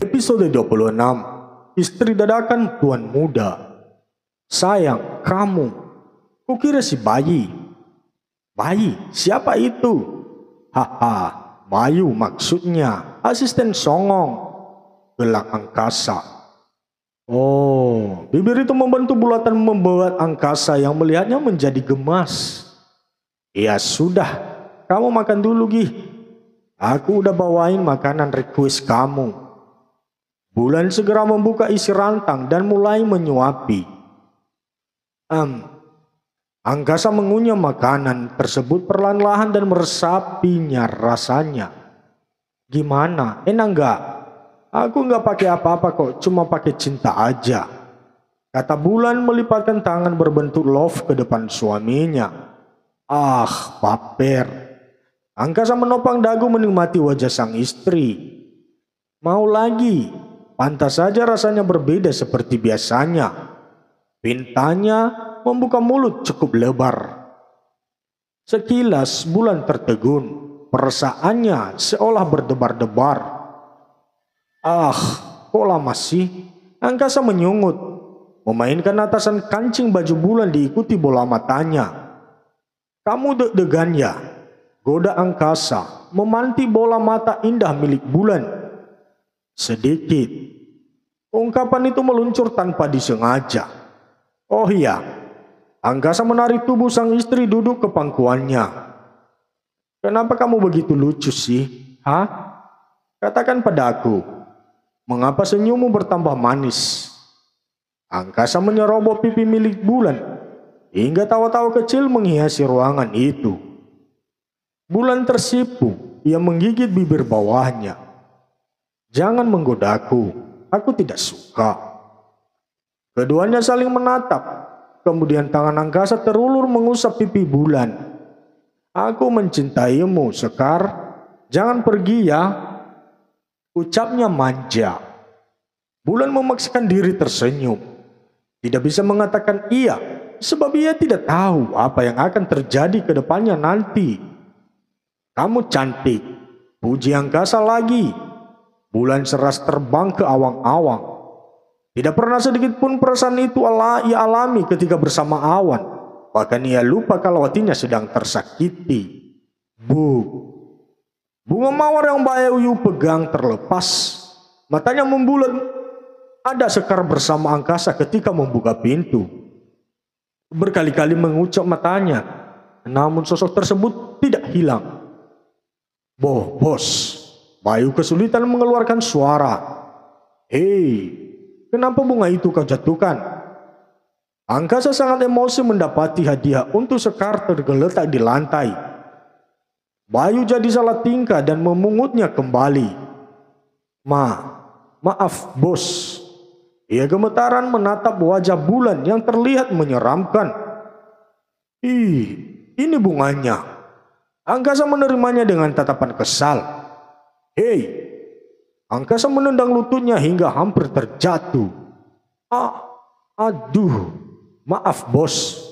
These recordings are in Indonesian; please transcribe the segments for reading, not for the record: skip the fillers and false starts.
Episode 26. Istri dadakan tuan muda. Sayang, kamu. Kukira si Bayi. Bayi, siapa itu? Haha, Bayu maksudnya. Asisten songong. Gelak angkasa. Oh, bibir itu membentuk bulatan membuat angkasa yang melihatnya menjadi gemas. Ya sudah, kamu makan dulu Gih. Aku udah bawain makanan request kamu. Bulan segera membuka isi rantang dan mulai menyuapi. Angkasa mengunyah makanan tersebut perlahan-lahan dan meresapinya rasanya. Gimana? Enak nggak? Aku nggak pakai apa-apa kok, cuma pakai cinta aja. Kata Bulan melipatkan tangan berbentuk love ke depan suaminya. Ah, baper. Angkasa menopang dagu menikmati wajah sang istri. Mau lagi? Pantas saja rasanya berbeda seperti biasanya. Pintanya membuka mulut cukup lebar. Sekilas Bulan tertegun. Perasaannya seolah berdebar-debar. Ah, kok lama sih? Angkasa menyungut. Memainkan atasan kancing baju Bulan diikuti bola matanya. Kamu deg-degan ya? Goda Angkasa memanti bola mata indah milik Bulan. Sedikit. Ungkapan itu meluncur tanpa disengaja. Oh iya, Angkasa menarik tubuh sang istri duduk ke pangkuannya. Kenapa kamu begitu lucu sih? Hah? Katakan padaku. Mengapa senyummu bertambah manis? Angkasa menyerobot pipi milik Bulan, hingga tawa-tawa kecil menghiasi ruangan itu. Bulan tersipu, ia menggigit bibir bawahnya. Jangan menggodaku, aku tidak suka. Keduanya saling menatap, kemudian tangan Angkasa terulur mengusap pipi Bulan. Aku mencintaimu, Sekar. Jangan pergi ya. Ucapnya manja. Bulan memaksakan diri tersenyum. Tidak bisa mengatakan iya, sebab ia tidak tahu apa yang akan terjadi ke depannya nanti. Kamu cantik, puji Angkasa lagi. Bulan seras terbang ke awang-awang. Tidak pernah sedikit pun perasaan itu ia alami ketika bersama awan. Bahkan ia lupa kalau hatinya sedang tersakiti. Bunga mawar yang Bayu pegang terlepas. Matanya membulat. Ada Sekar bersama Angkasa ketika membuka pintu. Berkali-kali mengucap matanya, namun sosok tersebut tidak hilang. Bos, Bayu kesulitan mengeluarkan suara. Hei, kenapa bunga itu kau jatuhkan? Angkasa sangat emosi mendapati hadiah untuk Sekar tergeletak di lantai. Bayu jadi salah tingkah dan memungutnya kembali. Maaf bos. Ia gemetaran menatap wajah Bulan yang terlihat menyeramkan. Ini bunganya. Angkasa menerimanya dengan tatapan kesal. Hei, Angkasa menendang lututnya hingga hampir terjatuh. Aduh, maaf bos.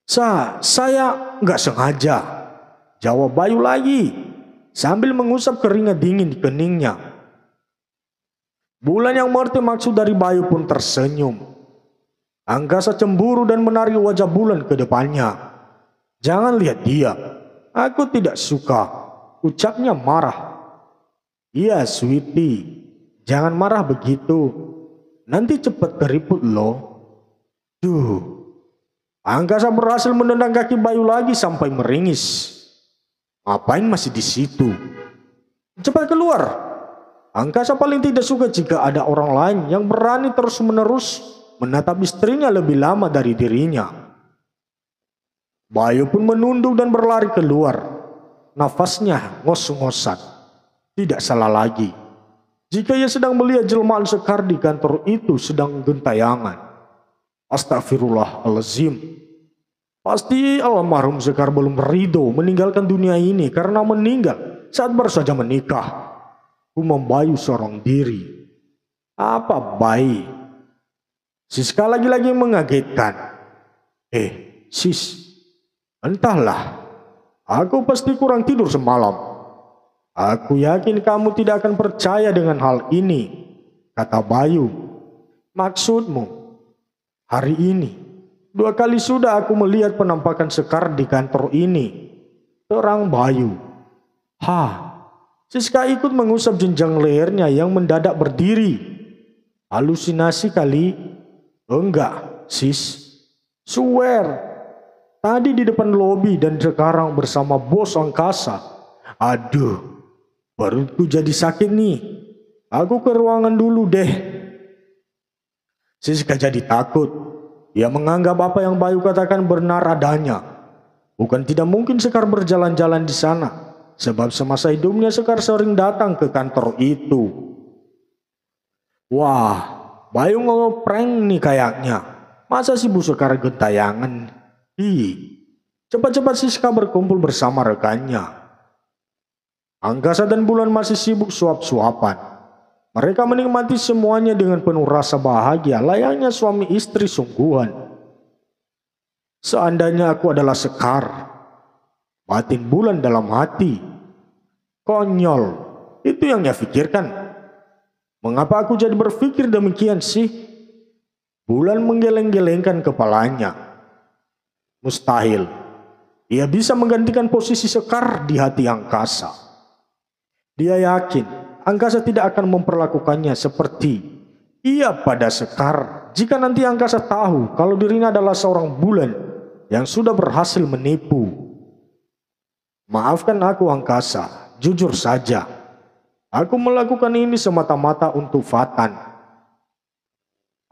Saya nggak sengaja. Jawab Bayu lagi, sambil mengusap keringat dingin di keningnya. Bulan yang mengerti maksud dari Bayu pun tersenyum. Angkasa cemburu dan menarik wajah Bulan ke depannya. Jangan lihat dia, aku tidak suka, ucapnya marah. Iya sweetie, jangan marah begitu, nanti cepat keriput loh. Angkasa berhasil menendang kaki Bayu lagi sampai meringis. Ngapain masih di situ? Cepat keluar. Angkasa paling tidak suka jika ada orang lain yang berani terus-menerus menatap istrinya lebih lama dari dirinya. Bayu pun menunduk dan berlari keluar. Nafasnya ngos-ngosan. Tidak salah lagi jika ia sedang melihat jelmaan Sekar di kantor itu sedang gentayangan. Astagfirullahalazim. Pasti almarhum Sekar belum ridho meninggalkan dunia ini karena meninggal saat baru saja menikah. Umum Bayu sorong diri. Apa bayi? Siska lagi-lagi mengagetkan. Sis, entahlah. Aku pasti kurang tidur semalam. Aku yakin kamu tidak akan percaya dengan hal ini. kata Bayu. Maksudmu? Hari ini 2 kali sudah aku melihat penampakan Sekar di kantor ini, terang Bayu. Siska ikut mengusap jenjang lehernya yang mendadak berdiri. Halusinasi kali? Enggak, sis. Swear. Tadi di depan lobi dan sekarang bersama bos angkasa. Aduh, perutku jadi sakit nih. Aku ke ruangan dulu deh. Siska jadi takut. Ia menganggap apa yang Bayu katakan benar adanya. Bukan tidak mungkin Sekar berjalan-jalan di sana. Sebab semasa hidupnya Sekar sering datang ke kantor itu. Wah, Bayu ngeprank nih kayaknya. Masa sih Bu Sekar gentayangan? Cepat-cepat Siska berkumpul bersama rekannya. Angkasa dan Bulan masih sibuk suap-suapan. Mereka menikmati semuanya dengan penuh rasa bahagia layaknya suami istri sungguhan. Seandainya aku adalah Sekar, batin Bulan dalam hati. Konyol, itu yang ia pikirkan. Mengapa aku jadi berpikir demikian sih? Bulan menggeleng-gelengkan kepalanya. Mustahil, ia bisa menggantikan posisi Sekar di hati angkasa. Dia yakin angkasa tidak akan memperlakukannya seperti ia pada Sekar jika nanti angkasa tahu kalau dirinya adalah seorang Bulan yang sudah berhasil menipu. Maafkan aku angkasa, jujur saja. Aku melakukan ini semata-mata untuk Fatan.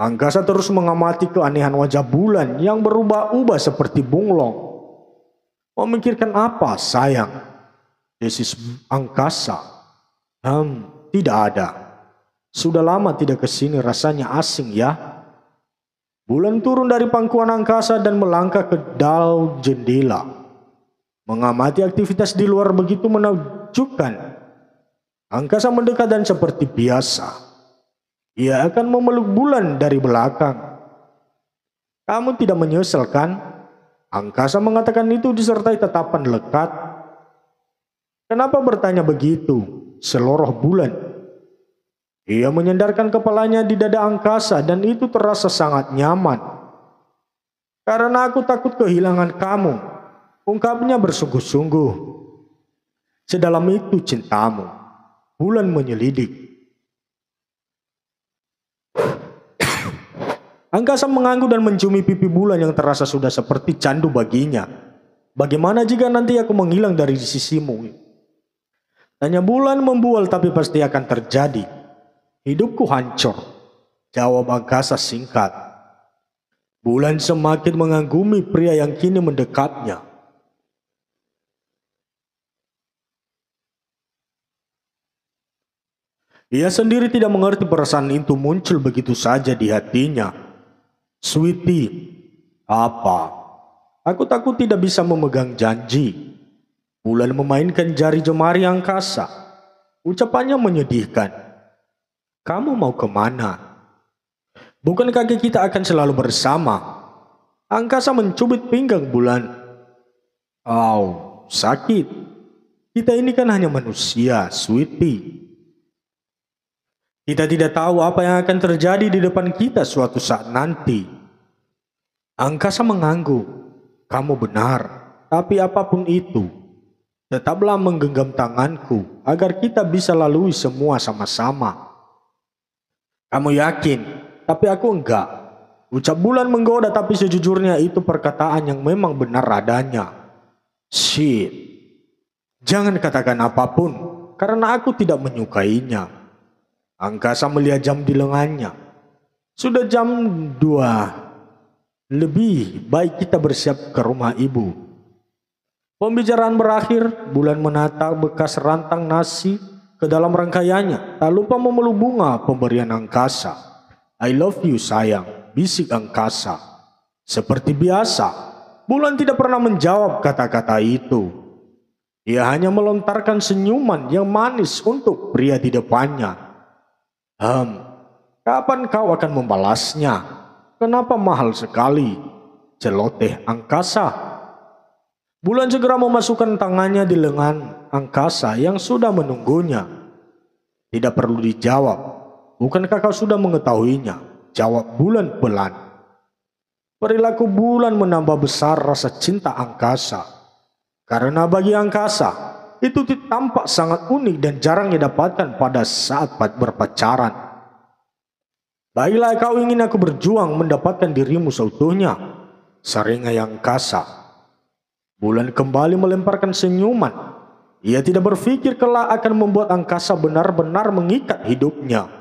Angkasa terus mengamati keanehan wajah Bulan yang berubah-ubah seperti bunglon. Memikirkan apa sayang? Desis angkasa. Tidak ada. Sudah lama tidak kesini, rasanya asing ya. Bulan turun dari pangkuan angkasa dan melangkah ke daun jendela. Mengamati aktivitas di luar begitu menakjubkan. Angkasa mendekat dan seperti biasa. Ia akan memeluk Bulan dari belakang. Kamu tidak menyesal kan? Angkasa mengatakan itu disertai tatapan lekat. Kenapa bertanya begitu? Seloroh Bulan. Ia menyandarkan kepalanya di dada angkasa dan itu terasa sangat nyaman. Karena aku takut kehilangan kamu, ungkapnya bersungguh-sungguh. Sedalam itu cintamu. Bulan menyelidik. Angkasa mengangguk dan menciumi pipi Bulan yang terasa sudah seperti candu baginya. Bagaimana jika nanti aku menghilang dari sisimu? Tanya Bulan membual tapi pasti akan terjadi. Hidupku hancur. Jawab angkasa singkat. Bulan semakin mengagumi pria yang kini mendekatnya. Ia sendiri tidak mengerti perasaan itu muncul begitu saja di hatinya. Sweetie, apa? Aku takut tidak bisa memegang janji. Bulan memainkan jari jemari angkasa. Ucapannya menyedihkan. Kamu mau kemana? Bukankah kita akan selalu bersama? Angkasa mencubit pinggang Bulan. Sakit. Kita ini kan hanya manusia, Sweetie. Kita tidak tahu apa yang akan terjadi di depan kita suatu saat nanti. Angkasa mengangguk. Kamu benar, tapi apapun itu, tetaplah menggenggam tanganku agar kita bisa lalui semua sama-sama. Kamu yakin, tapi aku enggak. Ucap Bulan menggoda tapi sejujurnya itu perkataan yang memang benar adanya. Shit. Jangan katakan apapun, karena aku tidak menyukainya. Angkasa melihat jam di lengannya. Sudah jam 2. Lebih baik kita bersiap ke rumah ibu. Pembicaraan berakhir, Bulan menata bekas rantang nasi ke dalam rangkaiannya. Tak lupa memeluk bunga pemberian angkasa. I love you sayang, bisik angkasa. Seperti biasa, Bulan tidak pernah menjawab kata-kata itu. Ia hanya melontarkan senyuman yang manis untuk pria di depannya. Kapan kau akan membalasnya? Kenapa mahal sekali? Celoteh angkasa. Bulan segera memasukkan tangannya di lengan angkasa yang sudah menunggunya. Tidak perlu dijawab. Bukankah kau sudah mengetahuinya? Jawab bulan pelan. Perilaku bulan menambah besar rasa cinta angkasa. Karena bagi angkasa, itu tampak sangat unik dan jarang didapatkan pada saat berpacaran. Baiklah, kau ingin aku berjuang mendapatkan dirimu seutuhnya, seringai angkasa. Bulan kembali melemparkan senyuman. Ia tidak berpikir kelak akan membuat angkasa benar-benar mengikat hidupnya.